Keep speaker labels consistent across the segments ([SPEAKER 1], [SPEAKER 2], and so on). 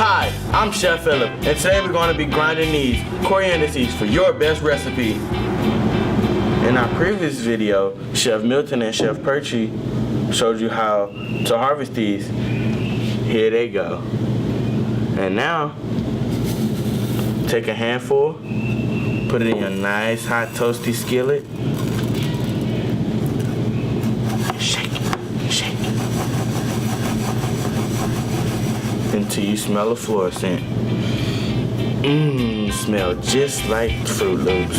[SPEAKER 1] Hi, I'm Chef Philip, and today we're going to be grinding these coriander seeds for your best recipe. In our previous video, Chef Milton and Chef Perchie showed you how to harvest these. Here they go. And now, take a handful, put it in your nice hot toasty skillet. Shake it, shake it. Until you smell a floor scent. Smell just like Fruit Loops.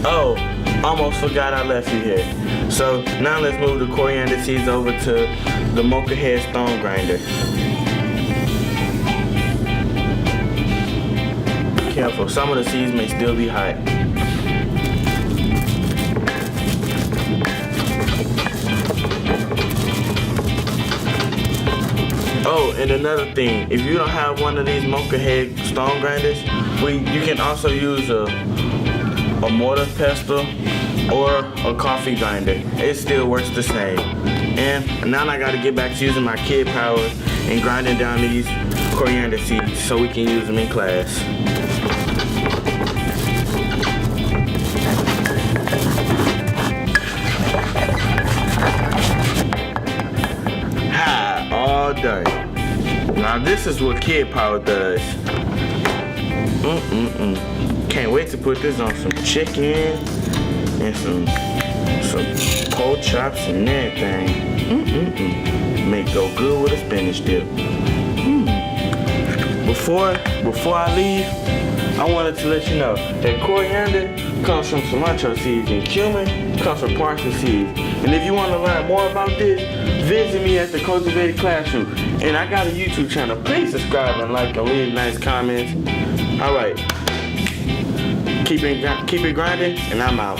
[SPEAKER 1] Oh, almost forgot I left you here. So now let's move the coriander seeds over to the Mocha Head Stone Grinder. Be careful, some of the seeds may still be hot. Oh, and another thing, if you don't have one of these Mocha Head Stone Grinders, you can also use a mortar pestle or a coffee grinder. It still works the same. And now I gotta get back to using my kid power and grinding down these coriander seeds so we can use them in class. All done. Now this is what kid power does. Can't wait to put this on some chicken and some pork chops and everything. Make go good with a spinach dip. Before I leave, I wanted to let you know that coriander comes from cilantro seeds and cumin comes from parsley seeds. And if you want to learn more about this, visit me at the Cultivated Classroom. And I got a YouTube channel. Please subscribe and like and leave nice comments. All right. Keep it grinding, and I'm out.